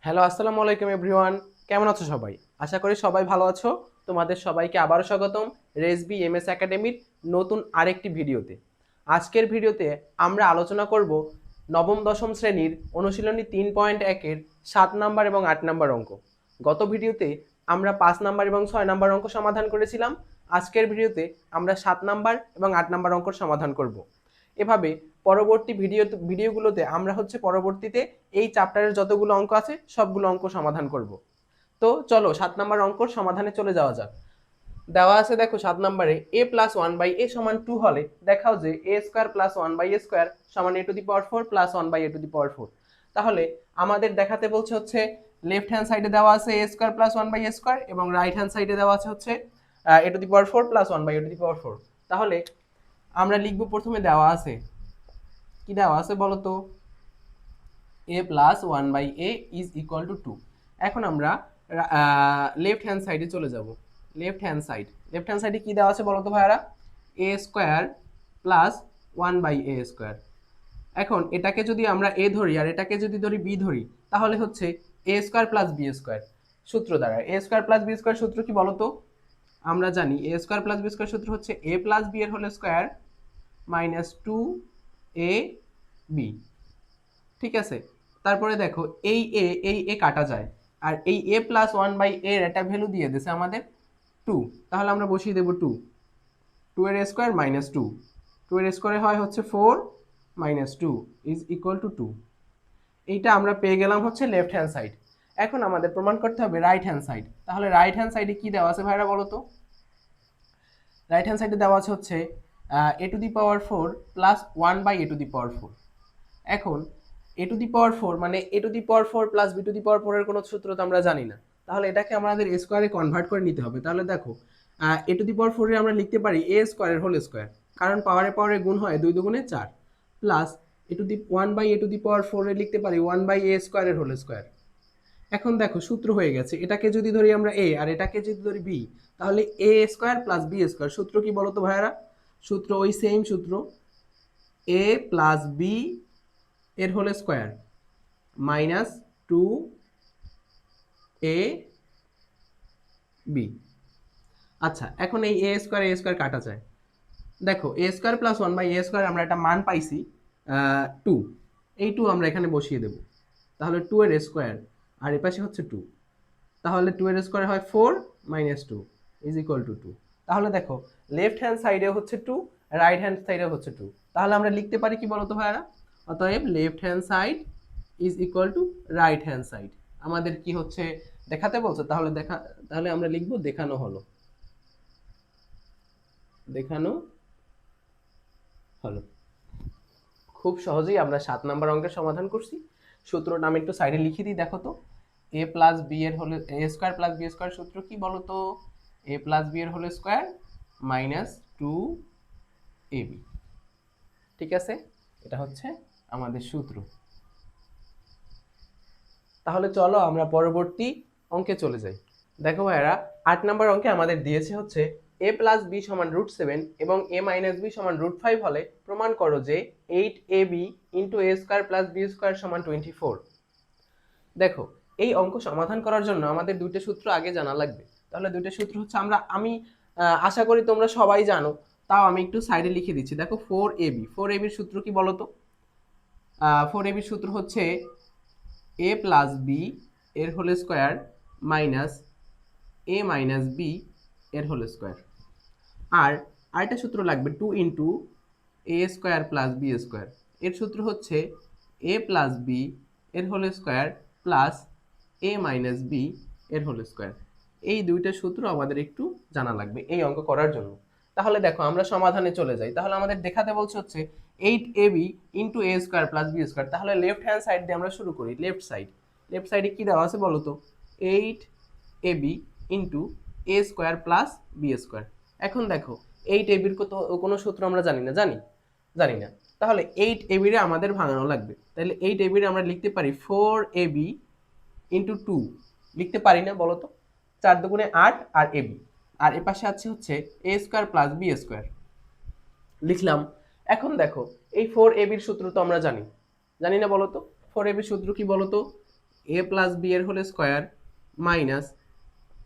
Hello, আসসালামু আলাইকুম everyone. কেমন আছো সবাই? আশা করি সবাই ভালো আছো। তোমাদের সবাইকে আবারও স্বাগতম রেসবি এমএস একাডেমির নতুন আরেকটি ভিডিওতে। আজকের ভিডিওতে আমরা আলোচনা করব নবম দশম শ্রেণীর অনুশীলনী 3.1-এর 7 নাম্বার এবং 8 নাম্বার অঙ্ক। গত ভিডিওতে আমরা 5 নাম্বার এবং 6 নাম্বার অঙ্ক সমাধান করেছিলাম। আজকের ভিডিওতে আমরা 7 নাম্বার এবং 8 নাম্বার অঙ্ক সমাধান করব। এভাবে পরবর্তী ভিডিওগুলোতে আমরা পরবর্তীতে এই চ্যাপ্টারের যতগুলো অঙ্ক আছে সবগুলো অঙ্ক সমাধান করব। তো চলো 7 নাম্বার অঙ্কর সমাধানে চলে যাওয়া যাক। দেওয়া আছে, দেখো 7 নম্বরে a প্লাস 1/a সমান 2 হলে দেখাও যে a square plus 1/a square সমান a to the power 4 plus 1/a to the power 4। তাহলে আমাদের দেখাতে বলছে লেফট হ্যান্ড সাইডে দেওয়া আছে a square plus 1/a square এবং রাইট হ্যান্ড সাইডে দেওয়া আছে a to the power 4 plus 1/a to the power 4। তাহলে আমরা লিখব, প্রথমে দেওয়া আছে, কি দেওয়া আছে বলো তো, a plus 1/a is equal to 2। এখন আমরা লেফট হ্যান্ড সাইডে চলে যাব। লেফট হ্যান্ড সাইডে কি দেওয়া আছে বলো তো ভাইয়ারা, a square plus 1/a square. এখন এটাকে যদি আমরা a ধরি আর এটাকে যদি ধরি b ধরি, তাহলে হচ্ছে a square plus b square সূত্র দ্বারা। a square plus b square সূত্র কি বলো তো? আমরা জানি a square plus b square সূত্র হচ্ছে a প্লাস b এর হোল স্কোয়ার মাইনাস 2ab। ঠিক আছে, তারপরে দেখো এই এ কাটা যায় আর এই a প্লাস 1/a এর একটা ভ্যালু দিয়ে দিয়েছে আমাদের 2। তাহলে আমরা বসিয়ে দেবো 2 এর স্কোয়ার মাইনাস 2 এর স্কোয়ারে হয় 4 মাইনাস 2 ইজ ইকুয়াল টু 2। এইটা আমরা পেয়ে গেলাম লেফট হ্যান্ড সাইড। এখন আমাদের প্রমাণ করতে হবে রাইট হ্যান্ড সাইড। তাহলে রাইট হ্যান্ড সাইডে কি দেওয়া আছে ভাইরা বলো তো? রাইট হ্যান্ড সাইডে দেওয়া আছে a to the power 4 plus 1/a to the power 4। এখন a টু দি পাওয়ার 4 মানে a to the power 4 plus b to the power 4 এর কোনো সূত্র তো আমরা জানি না। তাহলে এটাকে আমাদের a স্কয়ারে কনভার্ট করে নিতে হবে। তাহলে দেখো a টু দি পাওয়ার 4 এর আমরা লিখতে পারি a স্কয়ারের হোল স্কয়ার, কারণ পাওয়ারে পাওয়ারে গুণ হয় 2 দুগুণে 4, plus a to the 1/a to the power 4 এর লিখতে পারি 1/a স্কয়ারের হোল স্কয়ার। এখন দেখো সূত্র হয়ে গেছে, এটাকে যদি ধরি আমরা a আর এটাকে যদি ধরি b, তাহলে a square plus b square সূত্র কি বলো তো ভাইয়ারা? সূত্র ওই সেম সূত্র, a প্লাস b এর হোল স্কয়ার মাইনাস 2ab। আচ্ছা, এখন এই a স্কয়ার কাটা যায়। দেখো a square plus 1/a square আমরা একটা মান পাইছি 2। এই 2 আমরা এখানে বসিয়ে দেব। তাহলে 2 এর স্কয়ার আর এর পাশে 2। তাহলে 2 এর স্কয়ার হয় 4 মাইনাস 2 ইজ ইকুয়াল টু 2। তাহলে দেখো লেফট হ্যান্ড সাইডে 2, রাইট হ্যান্ড সাইডে 2। তাহলে আমরা লিখতে পারি কি বলতো ভাইরা? অতএব left hand side is equal to right hand side. আমাদের কি দেখাতে বলছে, তাহলে আমরা লিখব দেখানো হলো। দেখানো হলো। খুব সহজেই আমরা 7 নাম্বার অঙ্কের সমাধান করছি। সূত্রটা আমি একটু সাইডে লিখে দিই, দেখো তো। a প্লাস বি এর whole square plus b square সূত্র কি বলো তো? a প্লাস বি এর হোল স্কয়ার মাইনাস 2ab। ঠিক আছে, এটা আমাদের সূত্র। তাহলে চলো আমরা পরবর্তী অঙ্কে চলে যাই। দেখো ভাইরা, 8 নাম্বার অঙ্কে আমাদের দিয়েছে a প্লাস বি সমান √7 এবং a মাইনাস বি সমান √5 হলে প্রমাণ করো যে 8ab into a square plus b square সমান 24। দেখো, এই অঙ্ক সমাধান করার জন্য আমাদের দুইটা সূত্র আগে জানা লাগবে। তাহলে দুইটা সূত্র আমি আশা করি তোমরা সবাই জানো, তাও আমি একটু সাইডে লিখে দিচ্ছি। দেখো 4ab এর সূত্র কি বলো তো? 4ab এর সূত্র a প্লাস বি এর whole square minus a minus b এর হোল স্কোয়ার। আর আরেকটা সূত্র লাগবে 2 into a square plus b square. এর সূত্র a প্লাস বি এর whole square plus a minus b এর হোল স্কোয়ার। এই দুইটা সূত্র আমাদের একটু জানা লাগবে এই অঙ্ক করার জন্য। তাহলে দেখো আমরা সমাধানে চলে যাই। তাহলে আমাদের দেখাতে বলছে 8ab into a square plus b square. তাহলে লেফট হ্যান্ড সাইড দিয়ে আমরা শুরু করি। লেফট সাইডে কি দেওয়া আছে বলো তো? 8ab into a square plus b square. এখন দেখো 8ab এর কোনো সূত্র আমরা জানি না। তাহলে 8ab রে আমাদের ভাঙানো লাগবে। তাহলে 8ab রে আমরা লিখতে পারি 4ab ইন্টু 2। লিখতে পারি না বলো তো? 4 দুগুণে 8 আর ab, আর এ পাশে আছে a square plus b square. লিখলাম। এখন দেখো এই 4ab এর সূত্র তো আমরা জানি না বলো তো? 4ab এর সূত্র কি বলো তো? এ প্লাস বি এর হোল স্কোয়ার মাইনাস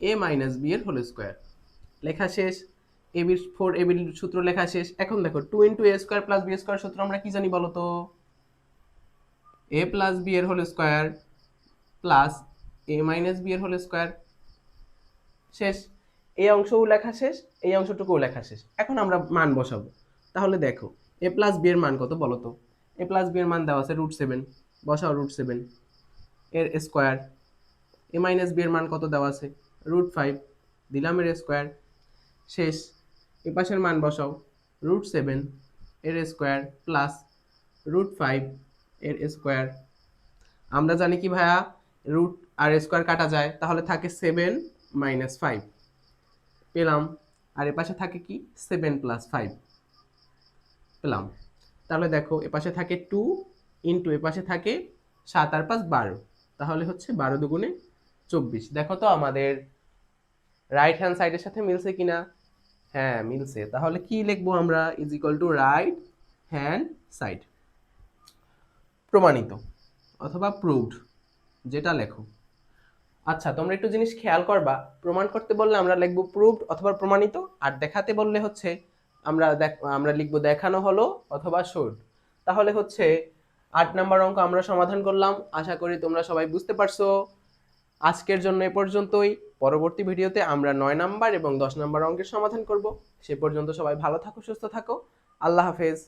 এ মাইনাস বি এর হোল স্কোয়ার। লেখা শেষ। এ বির ফোর এ বির সূত্র লেখা শেষ। এখন দেখো টু ইন্টু এ স্কোয়ার প্লাস বি স্কোয়ার সূত্র আমরা কি জানি বলো তো? এ প্লাস বি এর হোল স্কোয়ার প্লাস এ মাইনাস বি এর হোল স্কোয়ার। শেষ। এই অংশও লেখা শেষ, এই অংশটুকুও লেখা শেষ। এখন আমরা মান বসাবো। তাহলে দেখো এ প্লাস বি এর মান কত বলো তো? এ প্লাস বি এর মান দেওয়া আছে √7, বসাও √7 এর স্কোয়ার। এ মাইনাস বি এর মান কত দেওয়া আছে? √5, দিলাম এর স্কোয়ার। শেষ। এ পাশের মান বসাও √7 এর স্কোয়ার প্লাস √5 এর স্কোয়ার। আমরা জানি কি ভাইয়া, রুট আর স্কোয়ার কাটা যায়, তাহলে থাকে 7 মাইনাস 5 পেলাম। আর এ পাশে থাকে কি 7 প্লাস 5 পেলাম। তাহলে দেখো এ পাশে থাকে 2 ইন্টু এ পাশে থাকে 7 আর 5 12, তাহলে হচ্ছে 12 দুগুণে 24। দেখো তো আমাদের রাইট হ্যান্ড সাইডের সাথে মিলছে কিনা? হ্যাঁ মিলছে। তাহলে কি লিখবো আমরা? Is equal to right hand side. প্রমাণিত অথবা প্রুভড, যেটা লেখো। আচ্ছা তোমরা একটু জিনিস খেয়াল করবা, প্রমাণ করতে বললে আমরা লিখবো প্রুভড অথবা প্রমাণিত, আর দেখাতে বললে হচ্ছে আমরা লিখবো দেখানো হলো অথবা শোড। তাহলে হচ্ছে 8 নাম্বার অঙ্ক আমরা সমাধান করলাম। আশা করি তোমরা সবাই বুঝতে পারছো। আজকের জন্য এ পর্যন্তই। পরবর্তী ভিডিওতে আমরা 9 নাম্বার এবং 10 নাম্বার অঙ্কের সমাধান করব। সে পর্যন্ত সবাই ভালো থাকো, সুস্থ থাকো। আল্লাহ হাফেজ।